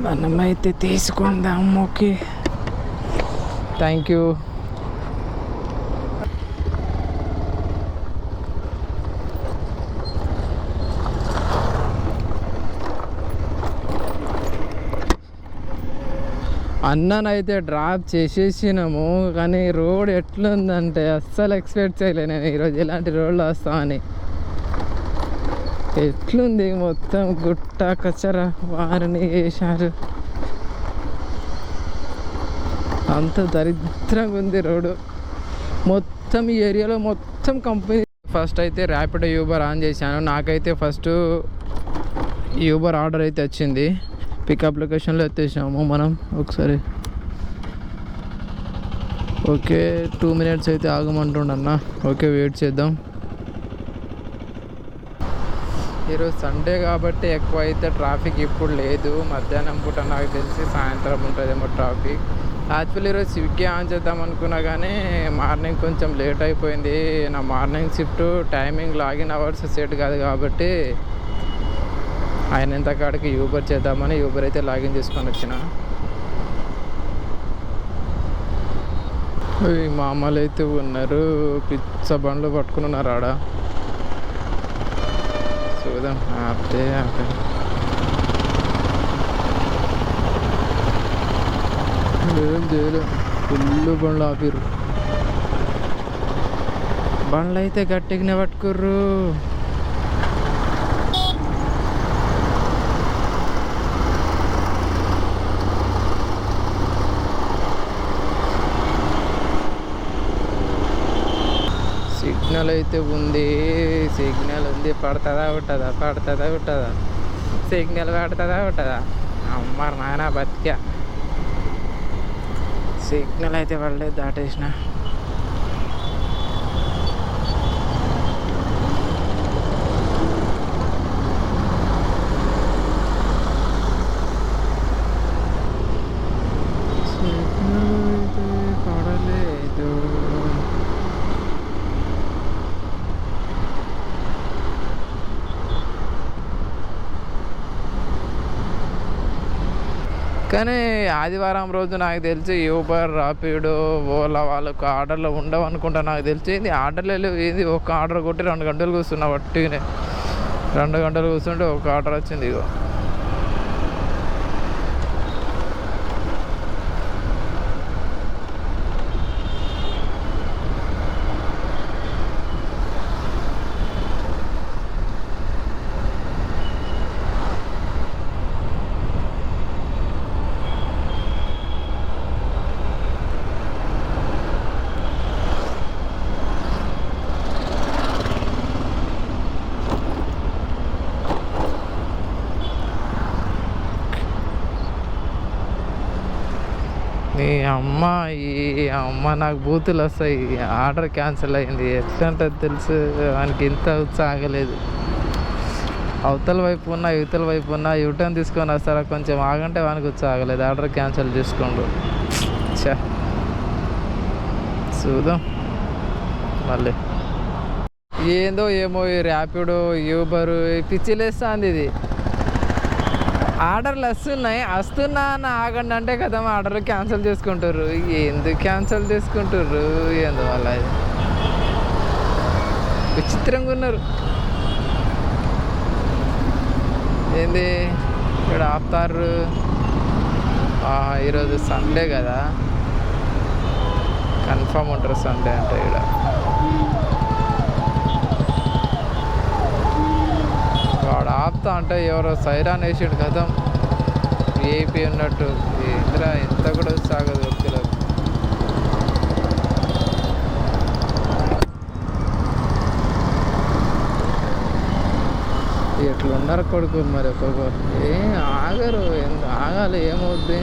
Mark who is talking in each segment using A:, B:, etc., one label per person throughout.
A: మనమైతే తీసుకుందాం. Okay, thank you. అన్ననైతే డ్రాప్ చేసేసినాము, కానీ రోడ్ ఎట్లుందంటే అస్సలు ఎక్స్పెక్ట్ చేయలే నేను ఈరోజు ఇలాంటి రోడ్లు వస్తామని. ఎట్లుంది మొత్తం గుట్ట కచ్చరా వారిని వేశారు, అంత దరిద్రంగా ఉంది రోడ్డు మొత్తం. ఈ ఏరియాలో మొత్తం కంపెనీ. ఫస్ట్ అయితే ర్యాపిడో యూబర్ ఆన్ చేశాను. నాకైతే ఫస్ట్ యూబర్ ఆర్డర్ అయితే వచ్చింది. పికప్ లొకేషన్లో ఎత్తేసాము మనం ఒకసారి. ఓకే, 2 minutes అయితే ఆగమంటుండన్నా. ఓకే, వెయిట్ చేద్దాం. ఈరోజు సండే కాబట్టి ఎక్కువ అయితే ట్రాఫిక్ ఇప్పుడు లేదు. మధ్యాహ్నం పూట నాకు తెలిసి సాయంత్రం ఉంటుందేమో ట్రాఫిక్. యాక్చువల్లీ ఈరోజు స్విగ్గీ ఆన్ చేద్దాం అనుకున్నా, కానీ మార్నింగ్ కొంచెం లేట్ అయిపోయింది. నా morning shift timing login hours set కాదు కాబట్టి ఆయన ఎంత కాడికి యూబర్ చేద్దామని యూబర్ అయితే లాగిన్ చేసుకొని వచ్చిన. మా అమ్మలు అయితే ఉన్నారు, పిచ్చ బండ్లు పట్టుకుని ఉన్నారు ఆడ. చూద్దాం. అదే ఏం చేయలేదు, ఫుల్ బండ్లు ఆపిర్రు. బండ్లు అయితే గట్టిగానే పట్టుకుర్రు. సిగ్నల్ అయితే ఉంది, సిగ్నల్ ఉంది. పడుతుందా ఉంటుందా, పడుతుందా ఉంటుందా, సిగ్నల్ పడుతుందా ఉంటుందా? అమ్మ నాయన బతికా. సిగ్నల్ అయితే పడలేదు, దాటేసిన. సిగ్నల్ అయితే పడలేదు. కానీ ఆదివారం రోజు నాకు తెలిసి యూబర్, రాపిడో, ఓలా వాళ్ళకు ఆర్డర్లు ఉండవు అనుకుంటా. నాకు తెలిసి ఇది ఆర్డర్లు ఇది ఒక ఆర్డర్ కొట్టి 2 గంటలు కూర్చున్నా. వట్టిగానే 2 గంటలు కూర్చుంటే ఒక ఆర్డర్ వచ్చింది. ఇగో ఈ అమ్మ నాకు బూతులు వస్తాయి. ఆర్డర్ క్యాన్సిల్ అయింది. ఎట్లా ఉంటుంది తెలుసు, వానికి ఇంత ఉత్సాహలేదు. అవతల వైపు ఉన్నా యువతల వైపు ఉన్నా యూటర్న్ తీసుకొని వస్తారా, కొంచెం ఆగంటే వానికి ఉత్సాహలేదు. Order cancel చేసుకోండు. చా చూద్దాం మళ్ళీ. ఏందో ఏమో ఈ ర్యాపిడో, యూబరు పిచ్చిలేస్తుంది. ఇది ఆర్డర్లు వస్తున్నా అని ఆగండి అంటే కదా ఆర్డర్ క్యాన్సిల్ చేసుకుంటారు. ఎందుకు క్యాన్సిల్ చేసుకుంటారు, ఎందువల్ల విచిత్రంగా ఉన్నారు. ఏంది ఇక్కడ ఆపుతారు. ఈరోజు సండే కదా, కన్ఫర్మ్ ఉంటారు సండే అంటే. ఇక్కడ వాడు ఆపుతా అంటే ఎవరో సైరాన్ వేసాడు కదా, ఏపీ ఉన్నట్టు. ఇంద్రా ఎంత కూడా సాగదు వ్యక్తులకు. ఎట్లున్నారు కొడుకు మరి ఒక్కొక్కరు. ఆగరు, ఆగాలి, ఏమవుద్ది.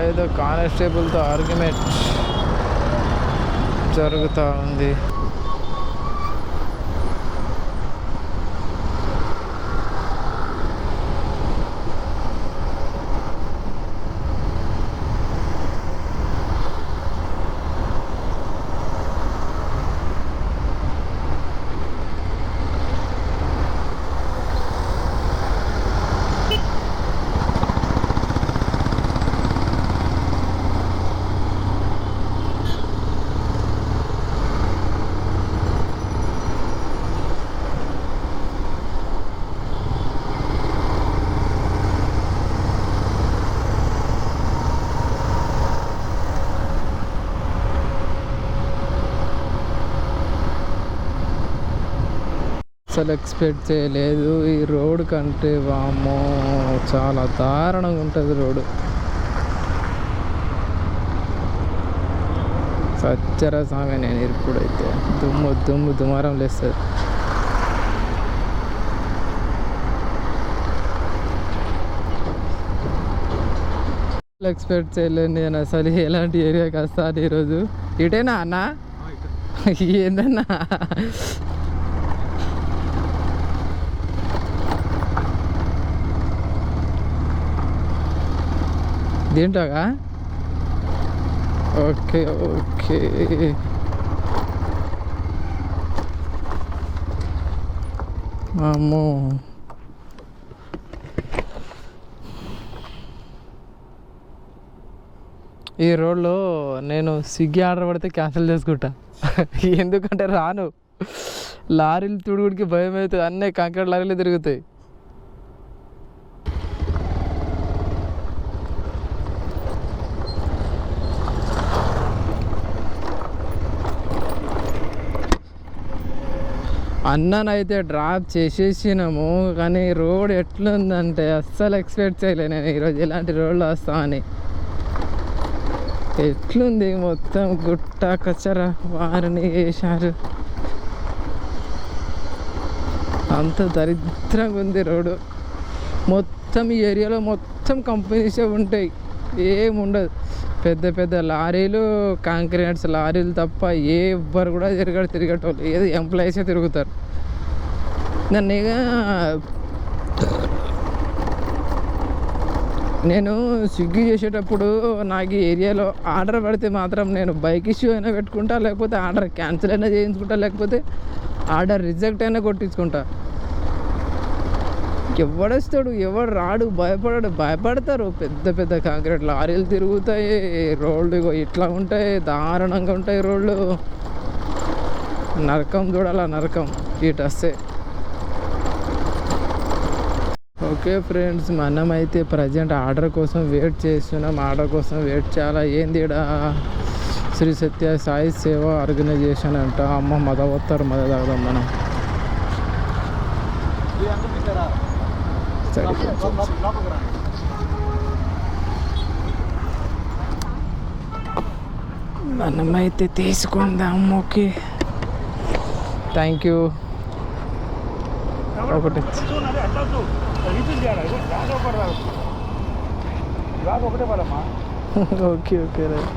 A: ఏదో కానిస్టేబుల్తో ఆర్గ్యుమెంట్ జరుగుతూ ఉంది. అసలు ఎక్స్పెక్ట్ చేయలేదు ఈ రోడ్ కంటే. వామ్మో చాలా దారుణంగా ఉంటుంది రోడ్డు. సచ్చరా సామె నేను ఇప్పుడైతే దుమారం లేస్తుంది. ఎక్స్పెక్ట్ చేయలేదు నేను అసలు ఎలాంటి ఏరియాకి వస్తాను ఈరోజు. ఇటేనా అన్న? ఏందన్నా దీంట్లోగా? Okay okay. అమ్మో ఈ రోడ్లో నేను స్విగ్గీ ఆర్డర్ పడితే క్యాన్సిల్ చేసుకుంటా. ఎందుకంటే రాను, లారీలు తుడుగుడికి భయం అవుతుంది. అన్నీ కంకర లారీలు తిరుగుతాయి. అన్ననైతే డ్రాప్ చేసేసినాము, కానీ రోడ్ ఎట్లుందంటే అస్సలు ఎక్స్పెక్ట్ చేయలే నేను ఈరోజు ఇలాంటి రోడ్లో వస్తామని. ఎట్లుంది మొత్తం గుట్ట కచ్చరా వారిని వేశారు. అంత దరిద్రంగా ఉంది రోడ్డు. మొత్తం ఈ ఏరియాలో మొత్తం కంపెనీసే ఉంటాయి, ఏముండదు. పెద్ద పెద్ద లారీలు, కాంక్రీట్స్ లారీలు తప్ప ఎవ్వరు కూడా తిరగటోళ్ళు. ఏది ఎంప్లాయీసే తిరుగుతారు. నేను స్విగ్గీ చేసేటప్పుడు నాకు ఈ ఏరియాలో ఆర్డర్ పడితే మాత్రం నేను బైక్ ఇష్యూ అయినా పెట్టుకుంటా, లేకపోతే ఆర్డర్ క్యాన్సిల్ అయినా చేయించుకుంటా, లేకపోతే ఆర్డర్ రిజెక్ట్ అయినా కొట్టించుకుంటా. ఎవడొస్తాడు, ఎవడు రాడు, భయపడతారు. పెద్ద పెద్ద కాంక్రీట్ లారీలు తిరుగుతాయి, రోడ్లు ఇట్లా ఉంటాయి, దారుణంగా ఉంటాయి రోడ్లు. నరకం చూడాలా, నరకం ఇటు వస్తే. ఓకే ఫ్రెండ్స్, మనమైతే ప్రజెంట్ ఆర్డర్ కోసం వెయిట్ చేస్తున్నాం. ఆర్డర్ కోసం వెయిట్ చేయాలా. ఏంది ఈడ శ్రీ సత్య సాయి సేవ ఆర్గనైజేషన్ అంట. అమ్మ మద వస్తారు, మద తాగదాం మనం. మనమైతే తీసుకుందాం. Okay, thank you. ఒకటి ఓకే ఓకే రైట్.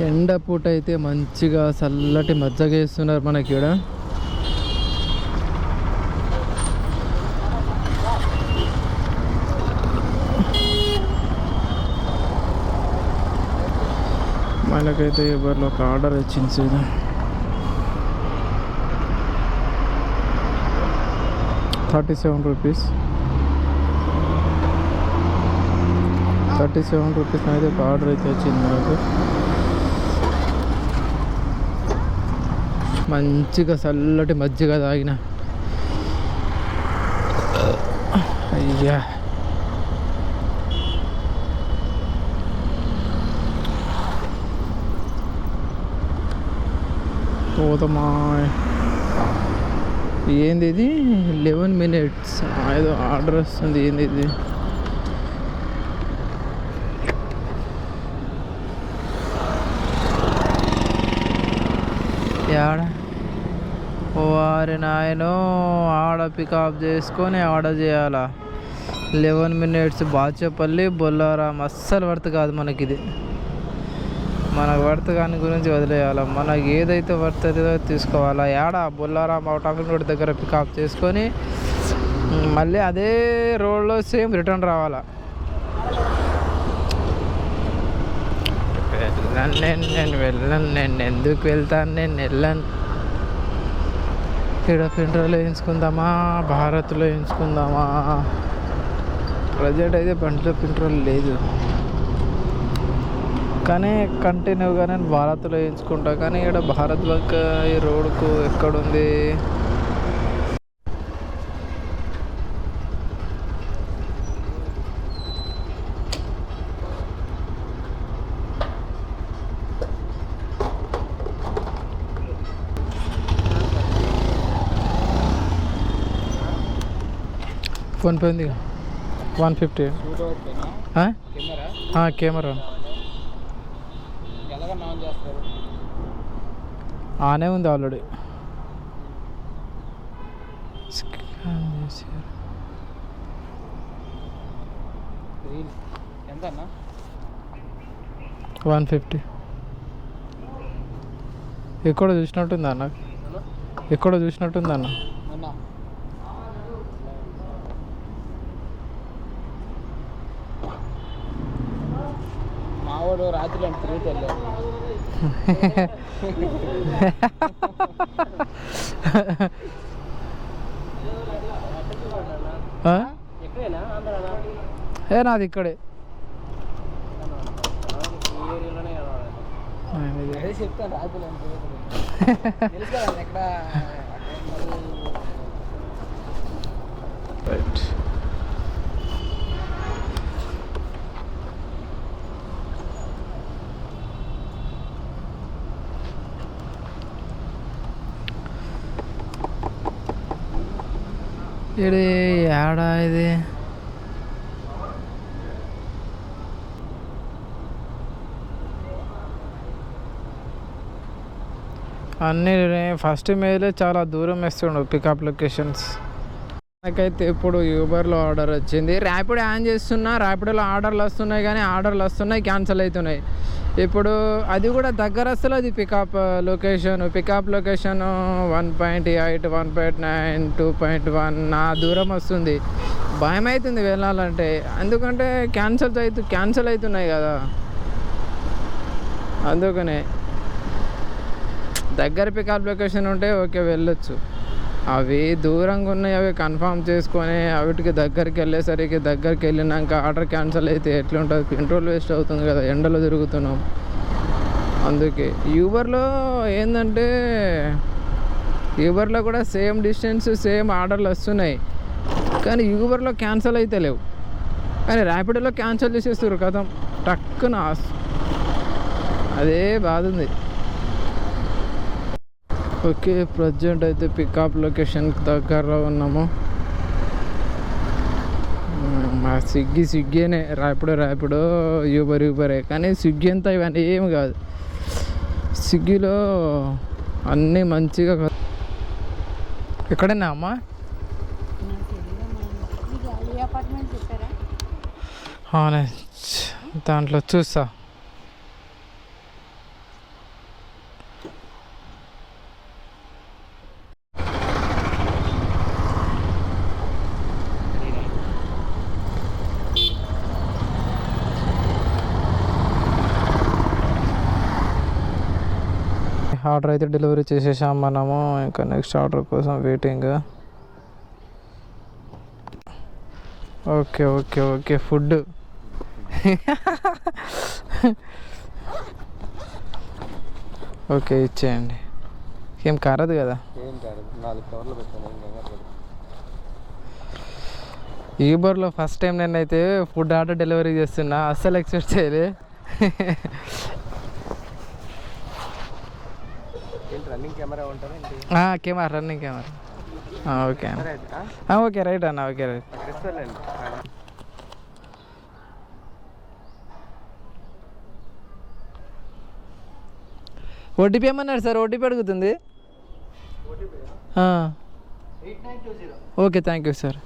A: ఎండ పూట అయితే మంచిగా చల్లటి మజ్జిగ వేస్తున్నారు మనకి ఇక్కడ. మనకైతే ఎవరిలో ఒక ఆర్డర్ వచ్చింది సీదా. 37 రూపీస్. 37 రూపీస్ అయితే ఒక ఆర్డర్ అయితే వచ్చింది నాకు. మంచిగా చల్లటి మజ్జిగ తాగిన. అయ్యా పోతామా. ఏంది ఇది 11 minutes ఏదో ఆర్డర్ వస్తుంది. ఏంది ఇది? ఆడ వారి నాయనో, ఆడ పికప్ చేసుకొని ఆర్డర్ చేయాలా? 11 minutes బాచేపల్లి బొల్లారాం అస్సలు వర్త్ కాదు మనకి ఇది. మనకు వర్త్ కాని గురించి వదిలేయాలి. మనకి ఏదైతే వర్త్ అవుతుందో తీసుకోవాలా. ఏడా బొల్లారాం అవుట్ ఆఫ్ రోడ్ దగ్గర పికప్ చేసుకొని మళ్ళీ అదే రోడ్లో సేమ్ రిటర్న్ రావాలా. నేను ఎందుకు వెళ్తాను, నేను వెళ్ళాను. ఇక్కడ పెట్రోల్ వేయించుకుందామా, భారత్లో వేయించుకుందామా? ప్రజెంట్ అయితే బండిలో పెట్రోల్ లేదు, కానీ కంటిన్యూగా నేను భారత్లో వేయించుకుంటా. కానీ ఇక్కడ భారత్ బంక్ ఈ రోడ్కు ఎక్కడుంది? ఫోన్పే ఉంది 150. కెమెరా ఆనే ఉంది ఆల్రెడీ. స్కాన్ చేసారు. 150. ఎక్కడో చూసినట్టుంది అన్న, ఎక్కడో చూసినట్టుంది అన్న. మావాడు రాత్రి తిరుగుతూ నాది ఇక్కడే చెప్తాను. రాత్రి ఎక్కడ ఇది ఏడా ఇది? అన్నీ ఫస్ట్ మేలే చాలా దూరం వేస్తుండు పికప్ లొకేషన్స్. నాకైతే ఇప్పుడు యూబర్లో ఆర్డర్ వచ్చింది. ర్యాపిడో ఆన్ చేస్తున్నా, ర్యాపిడోలో ఆర్డర్లు వస్తున్నాయి, కానీ ఆర్డర్లు వస్తున్నాయి క్యాన్సిల్ అవుతున్నాయి. ఇప్పుడు అది కూడా దగ్గర వస్తుంది. అది పికప్ లొకేషన్ 1.8, 1.9, 2.1 నా దూరం వస్తుంది. భయం అవుతుంది వెళ్ళాలంటే, ఎందుకంటే క్యాన్సిల్ అవుతున్నాయి కదా. అందుకనే దగ్గర పికప్ లొకేషన్ ఉంటే ఓకే వెళ్ళొచ్చు. అవి దూరంగా ఉన్నాయి, అవి కన్ఫర్మ్ చేసుకొని వాటికి దగ్గరికి వెళ్ళినాక ఆర్డర్ క్యాన్సిల్ అయితే ఎట్లుంటుంది? పెట్రోల్ వేస్ట్ అవుతుంది కదా, ఎండలో తిరుగుతున్నాం. అందుకే యూబర్లో ఏంటంటే, యూబర్లో కూడా సేమ్ డిస్టెన్స్ సేమ్ ఆర్డర్లు వస్తున్నాయి, కానీ యూబర్లో క్యాన్సిల్ అయితే లేవు. కానీ ర్యాపిడోలో క్యాన్సిల్ చేసేస్తారు కదా టక్కున. అదే బాధ ఉంది. ఓకే, ప్రజెంట్ అయితే పికప్ లొకేషన్కి దగ్గరలో ఉన్నాము. మా స్విగ్గీనే, ర్యాపిడో యూబరే. కానీ స్విగ్గీ అంతా ఇవన్నీ ఏమి కాదు. స్విగ్గీలో అన్నీ మంచిగా. ఎక్కడైనా అమ్మా దాంట్లో చూస్తా. ఆర్డర్ అయితే డెలివరీ చేసేసాం మనము. ఇంకా నెక్స్ట్ ఆర్డర్ కోసం వెయిటింగ్. ఓకే ఫుడ్ ఓకే ఇచ్చేయండి. ఏం కారదు కదా. యూబర్లో ఫస్ట్ టైం నేనైతే ఫుడ్ ఆర్డర్ డెలివరీ చేస్తున్నా, అస్సలు ఎక్స్పెక్ట్ చేయలే. Camera running camera. Okay right అన్న. Okay right. ఓటీపీ ఏమన్నారు సార్? ఓటీపీ అడుగుతుంది. Okay thank you sir.